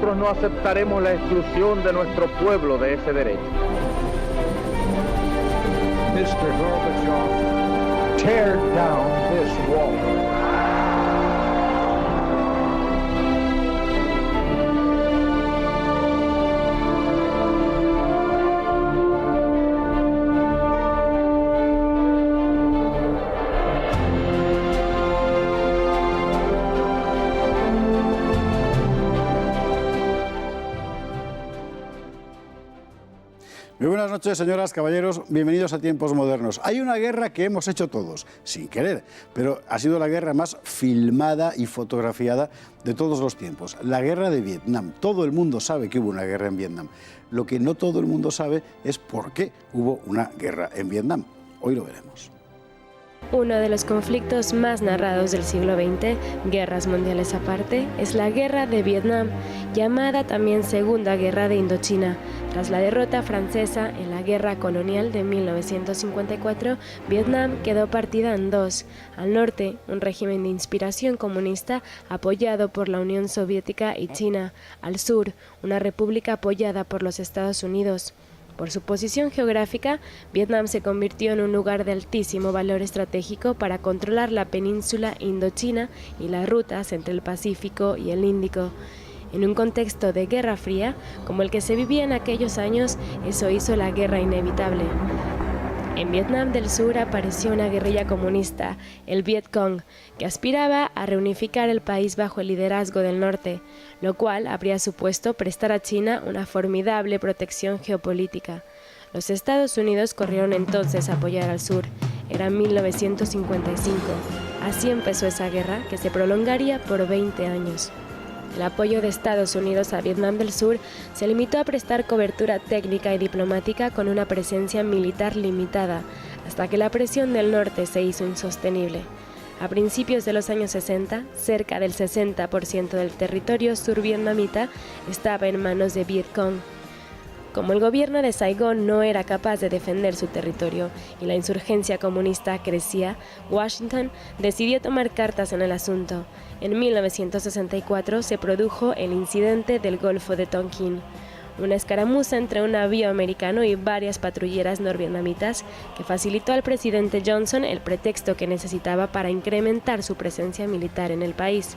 nosotros no aceptaremos la exclusión de nuestro pueblo de ese derecho. Mr. Gorbachev, tear down this wall. Muy buenas noches, señoras, caballeros, bienvenidos a Tiempos Modernos. Hay una guerra que hemos hecho todos, sin querer, pero ha sido la guerra más filmada y fotografiada de todos los tiempos, la guerra de Vietnam. Todo el mundo sabe que hubo una guerra en Vietnam. Lo que no todo el mundo sabe es por qué hubo una guerra en Vietnam. Hoy lo veremos. Uno de los conflictos más narrados del siglo XX, guerras mundiales aparte, es la Guerra de Vietnam, llamada también Segunda Guerra de Indochina. Tras la derrota francesa en la Guerra Colonial de 1954, Vietnam quedó partida en dos. Al norte, un régimen de inspiración comunista apoyado por la Unión Soviética y China. Al sur, una república apoyada por los Estados Unidos. Por su posición geográfica, Vietnam se convirtió en un lugar de altísimo valor estratégico para controlar la península Indochina y las rutas entre el Pacífico y el Índico. En un contexto de Guerra Fría, como el que se vivía en aquellos años, eso hizo la guerra inevitable. En Vietnam del Sur apareció una guerrilla comunista, el Viet Cong, que aspiraba a reunificar el país bajo el liderazgo del norte, lo cual habría supuesto prestar a China una formidable protección geopolítica. Los Estados Unidos corrieron entonces a apoyar al sur. Era 1955. Así empezó esa guerra, que se prolongaría por 20 años. El apoyo de Estados Unidos a Vietnam del Sur se limitó a prestar cobertura técnica y diplomática con una presencia militar limitada, hasta que la presión del norte se hizo insostenible. A principios de los años 60, cerca del 60% del territorio survietnamita estaba en manos de Viet Cong. Como el gobierno de Saigón no era capaz de defender su territorio y la insurgencia comunista crecía, Washington decidió tomar cartas en el asunto. En 1964 se produjo el incidente del Golfo de Tonkin, una escaramuza entre un navío americano y varias patrulleras norvietnamitas que facilitó al presidente Johnson el pretexto que necesitaba para incrementar su presencia militar en el país.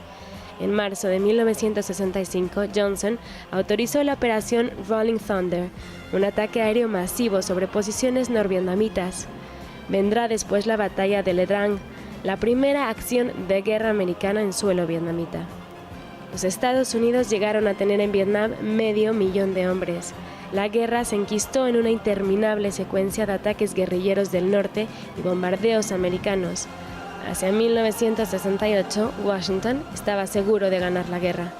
En marzo de 1965, Johnson autorizó la operación Rolling Thunder, un ataque aéreo masivo sobre posiciones norvietnamitas. Vendrá después la batalla de Le Drang, la primera acción de guerra americana en suelo vietnamita. Los Estados Unidos llegaron a tener en Vietnam 500.000 de hombres. La guerra se enquistó en una interminable secuencia de ataques guerrilleros del norte y bombardeos americanos. Hacia 1968, Washington estaba seguro de ganar la guerra,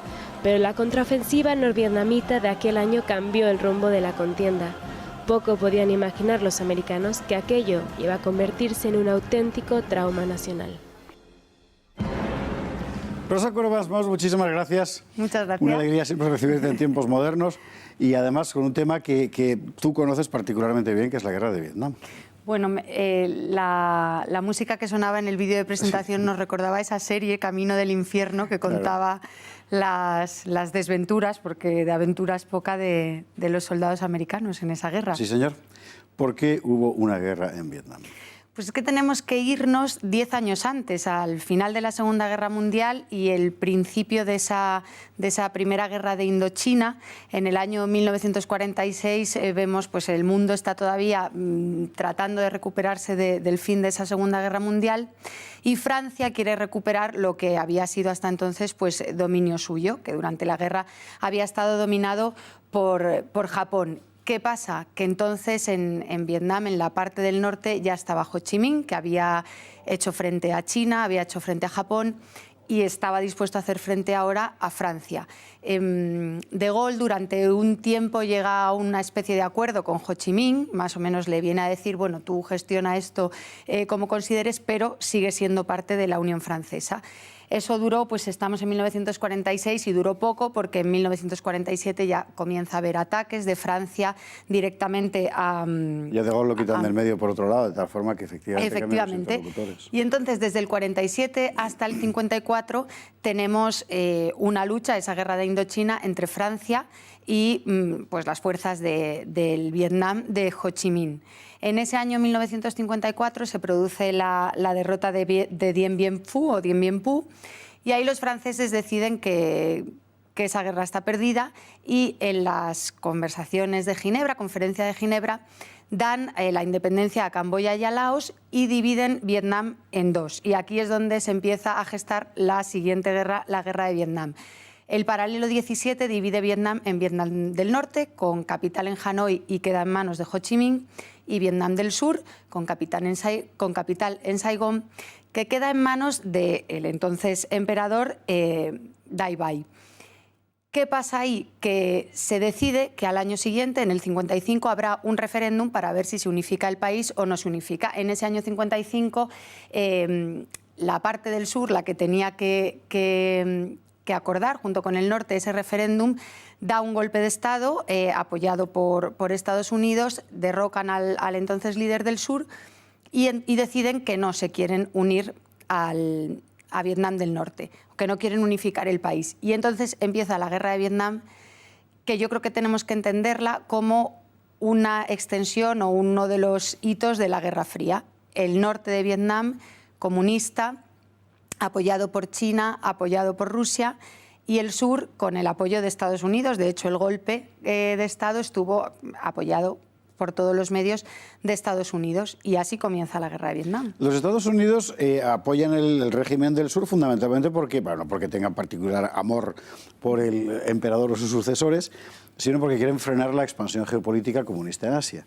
pero la contraofensiva norvietnamita de aquel año cambió el rumbo de la contienda. Poco podían imaginar los americanos que aquello iba a convertirse en un auténtico trauma nacional. Rosa Cuervas Mos, muchísimas gracias. Muchas gracias. Una alegría siempre recibirte en Tiempos Modernos y además con un tema que tú conoces particularmente bien, que es la guerra de Vietnam. Bueno, la música que sonaba en el vídeo de presentación nos recordaba esa serie Camino del Infierno que contaba las desventuras, porque de aventuras poca, de los soldados americanos en esa guerra. Sí, señor. ¿Por qué hubo una guerra en Vietnam? Pues es que tenemos que irnos 10 años antes, al final de la Segunda Guerra Mundial y el principio de esa primera guerra de Indochina. En el año 1946 vemos pues el mundo está todavía tratando de recuperarse del fin de esa Segunda Guerra Mundial y Francia quiere recuperar lo que había sido hasta entonces pues dominio suyo, que durante la guerra había estado dominado por Japón. ¿Qué pasa? Que entonces en Vietnam, en la parte del norte, ya estaba Ho Chi Minh, que había hecho frente a China, había hecho frente a Japón y estaba dispuesto a hacer frente ahora a Francia. De Gaulle durante un tiempo llega a una especie de acuerdo con Ho Chi Minh, más o menos le viene a decir, bueno, tú gestiona esto como consideres, pero sigue siendo parte de la Unión Francesa. Eso duró, pues estamos en 1946 y duró poco porque en 1947 ya comienza a haber ataques de Francia directamente a... Ya de Gaulle lo quitan del medio por otro lado, de tal forma que efectivamente. Y entonces desde el 47 hasta el 54 tenemos una lucha, esa guerra de Indochina entre Francia y pues las fuerzas del Vietnam de Ho Chi Minh. En ese año 1954 se produce la derrota de Dien Bien Phu o Dien Bien Phu, y ahí los franceses deciden que esa guerra está perdida, y en las conversaciones de Ginebra, conferencia de Ginebra, dan la independencia a Camboya y a Laos y dividen Vietnam en dos. Y aquí es donde se empieza a gestar la siguiente guerra, la guerra de Vietnam. El paralelo 17 divide Vietnam en Vietnam del Norte, con capital en Hanoi y queda en manos de Ho Chi Minh, y Vietnam del Sur, con capital en Saigón, que queda en manos del entonces emperador Dai Bai. ¿Qué pasa ahí? Que se decide que al año siguiente, en el 55, habrá un referéndum para ver si se unifica el país o no se unifica. En ese año 55, la parte del sur, la que tenía que acordar junto con el norte ese referéndum, da un golpe de Estado apoyado por Estados Unidos, derrocan al entonces líder del sur y deciden que no se quieren unir a Vietnam del Norte, que no quieren unificar el país. Y entonces empieza la guerra de Vietnam, que yo creo que tenemos que entenderla como una extensión o uno de los hitos de la Guerra Fría. El norte de Vietnam, comunista, apoyado por China, apoyado por Rusia, y el sur con el apoyo de Estados Unidos. De hecho, el golpe de Estado estuvo apoyado por todos los medios de Estados Unidos, y así comienza la guerra de Vietnam. Los Estados Unidos apoyan el régimen del sur fundamentalmente porque tengan particular amor por el emperador o sus sucesores, sino porque quieren frenar la expansión geopolítica comunista en Asia.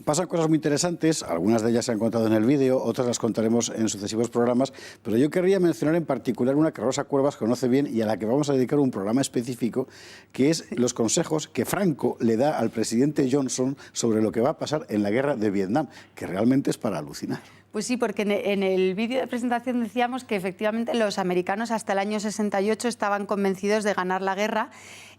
Pasan cosas muy interesantes, algunas de ellas se han contado en el vídeo, otras las contaremos en sucesivos programas, pero yo querría mencionar en particular una que Rosa Cuervas conoce bien y a la que vamos a dedicar un programa específico, que es los consejos que Franco le da al presidente Johnson sobre lo que va a pasar en la guerra de Vietnam, que realmente es para alucinar. Pues sí, porque en el vídeo de presentación decíamos que efectivamente los americanos hasta el año 68 estaban convencidos de ganar la guerra.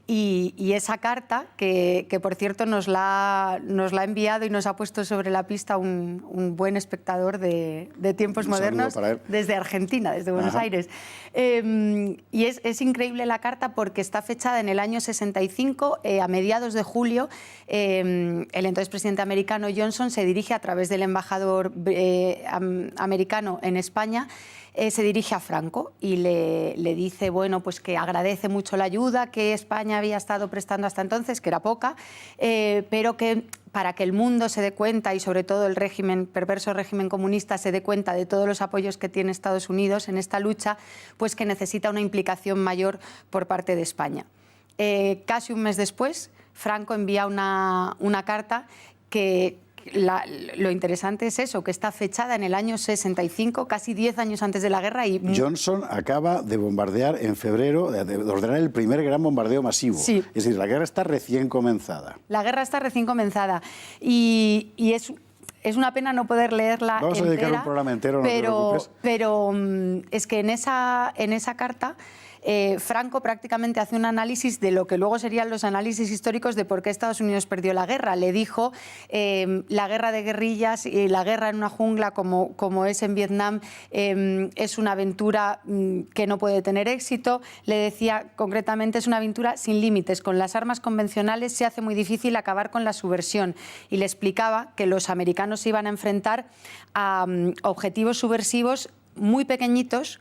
Y esa carta, que por cierto nos la ha enviado y nos ha puesto sobre la pista un buen espectador de Tiempos Modernos desde Argentina, desde Buenos Aires. Y es increíble la carta porque está fechada en el año 65, a mediados de julio. El entonces presidente americano Johnson se dirige a través del embajador americano en España, se dirige a Franco y le dice, bueno, pues que agradece mucho la ayuda que España había estado prestando hasta entonces, que era poca, pero que para que el mundo se dé cuenta, y sobre todo el perverso régimen comunista se dé cuenta de todos los apoyos que tiene Estados Unidos en esta lucha, pues que necesita una implicación mayor por parte de España. Casi un mes después, Franco envía una carta que... Lo interesante es eso, que está fechada en el año 65, casi 10 años antes de la guerra. Y Johnson acaba de bombardear en febrero, de ordenar el primer gran bombardeo masivo. Sí. Es decir, la guerra está recién comenzada. La guerra está recién comenzada y es una pena no poder leerla entera. Vamos a dedicar un programa entero, no te preocupes. Pero es que en esa carta... Franco prácticamente hace un análisis de lo que luego serían los análisis históricos de por qué Estados Unidos perdió la guerra. Le dijo la guerra de guerrillas y la guerra en una jungla como es en Vietnam es una aventura que no puede tener éxito. Le decía concretamente es una aventura sin límites. Con las armas convencionales se hace muy difícil acabar con la subversión. Y le explicaba que los americanos se iban a enfrentar a objetivos subversivos muy pequeñitos,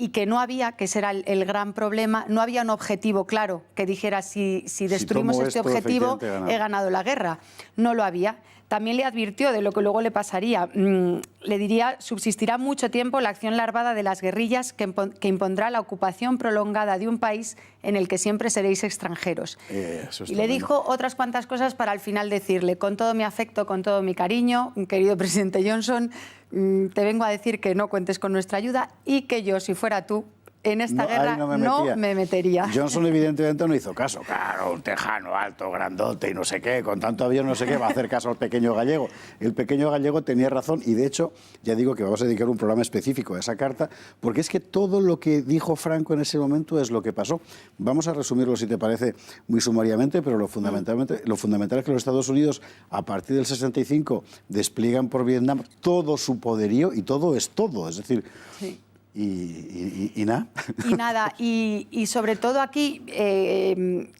y que no había, que ese era el gran problema, no había un objetivo claro que dijera si destruimos este objetivo he ganado la guerra. No lo había. También le advirtió de lo que luego le pasaría. Le diría, subsistirá mucho tiempo la acción larvada de las guerrillas que impondrá la ocupación prolongada de un país en el que siempre seréis extranjeros. Y le dijo otras cuantas cosas para al final decirle, con todo mi afecto, con todo mi cariño, querido presidente Johnson, te vengo a decir que no cuentes con nuestra ayuda y que yo, si fuera tú, en esta guerra no me metería. Johnson evidentemente no hizo caso. Claro, un tejano alto, grandote y no sé qué, con tanto avión no sé qué, va a hacer caso al pequeño gallego. El pequeño gallego tenía razón y de hecho, ya digo que vamos a dedicar un programa específico a esa carta, porque es que todo lo que dijo Franco en ese momento es lo que pasó. Vamos a resumirlo, si te parece, muy sumariamente, pero lo fundamental es que los Estados Unidos, a partir del 65, despliegan por Vietnam todo su poderío y todo es todo. Es decir... Sí. ¿Y nada? Y nada, y sobre todo aquí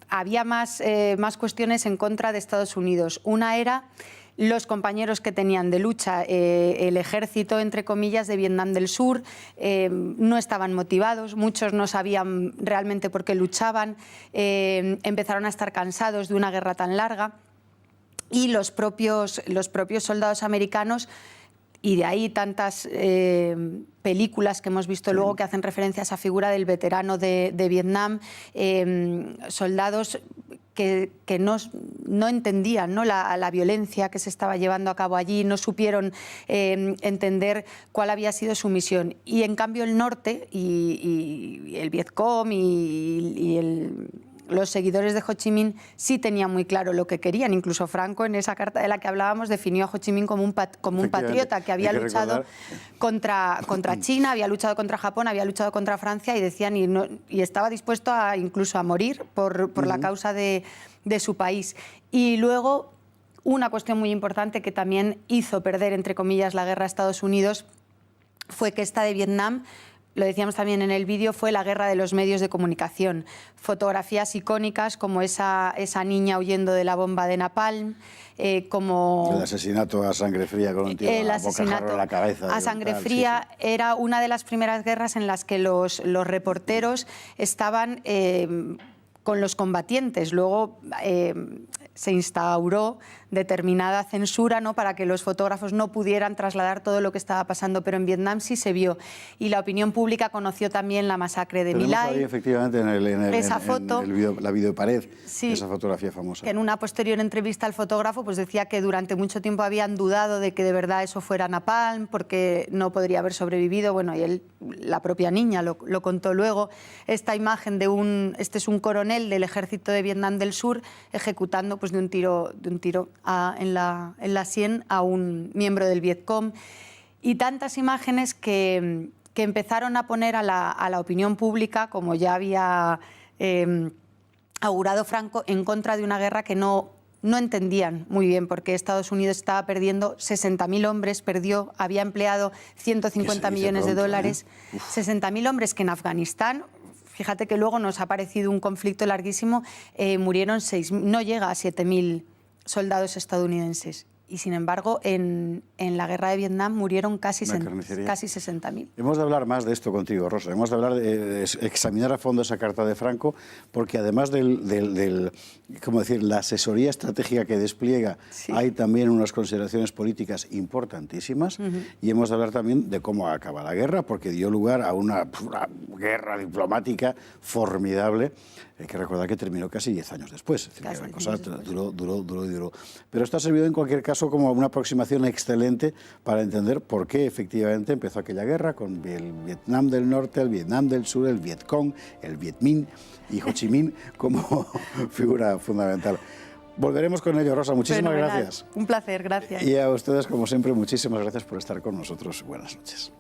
había más cuestiones en contra de Estados Unidos. Una era los compañeros que tenían de lucha, el ejército, entre comillas, de Vietnam del Sur, no estaban motivados, muchos no sabían realmente por qué luchaban, empezaron a estar cansados de una guerra tan larga y los propios soldados americanos. Y de ahí tantas películas que hemos visto luego que hacen referencia a esa figura del veterano de Vietnam, soldados que no entendían, ¿no?, la violencia que se estaba llevando a cabo allí, no supieron entender cuál había sido su misión. Y en cambio el norte y el Vietcong los seguidores de Ho Chi Minh sí tenían muy claro lo que querían. Incluso Franco, en esa carta de la que hablábamos, definió a Ho Chi Minh como un patriota que había luchado contra China, había luchado contra Japón, había luchado contra Francia y decían y estaba dispuesto incluso a morir por la causa de su país. Y luego, una cuestión muy importante que también hizo perder, entre comillas, la guerra a Estados Unidos fue que esta de Vietnam, lo decíamos también en el vídeo, fue la guerra de los medios de comunicación. Fotografías icónicas como esa niña huyendo de la bomba de napalm, como... El asesinato a sangre fría con un tiro a bocajarro en la cabeza. A sangre fría era una de las primeras guerras en las que los reporteros estaban con los combatientes. Luego se instauró determinada censura, ¿no?, para que los fotógrafos no pudieran trasladar todo lo que estaba pasando, pero en Vietnam sí se vio. Y la opinión pública conoció también la masacre de My Lai. Ahí, efectivamente, esa foto, la videopared, sí, esa fotografía famosa. En una posterior entrevista al fotógrafo pues decía que durante mucho tiempo habían dudado de que de verdad eso fuera napalm, porque no podría haber sobrevivido. Bueno, y la propia niña lo contó luego. Esta imagen este es un coronel del ejército de Vietnam del Sur ejecutando pues de un tiro en la sien a un miembro del Vietcong, y tantas imágenes que empezaron a poner a la opinión pública, como ya había augurado Franco, en contra de una guerra que no entendían muy bien, porque Estados Unidos estaba perdiendo 60.000 hombres, había empleado 150 millones de dólares, 60.000 hombres que en Afganistán... Fíjate que luego nos ha parecido un conflicto larguísimo, murieron no llega a 7.000 soldados estadounidenses. Y sin embargo, en la guerra de Vietnam murieron casi 60.000. Hemos de hablar más de esto contigo, Rosa. Hemos de hablar de examinar a fondo esa carta de Franco, porque además ¿cómo decir?, la asesoría estratégica que despliega, sí, hay también unas consideraciones políticas importantísimas. Y hemos de hablar también de cómo acaba la guerra, porque dio lugar a una guerra diplomática formidable. Hay que recordar que terminó casi 10 años después. Es decir, que la cosa duró. Pero esto ha servido en cualquier caso como una aproximación excelente para entender por qué efectivamente empezó aquella guerra con el Vietnam del Norte, el Vietnam del Sur, el Vietcong, el Viet Minh y Ho Chi Minh como figura fundamental. Volveremos con ello, Rosa. Muchísimas gracias. Un placer, gracias. Y a ustedes, como siempre, muchísimas gracias por estar con nosotros. Buenas noches.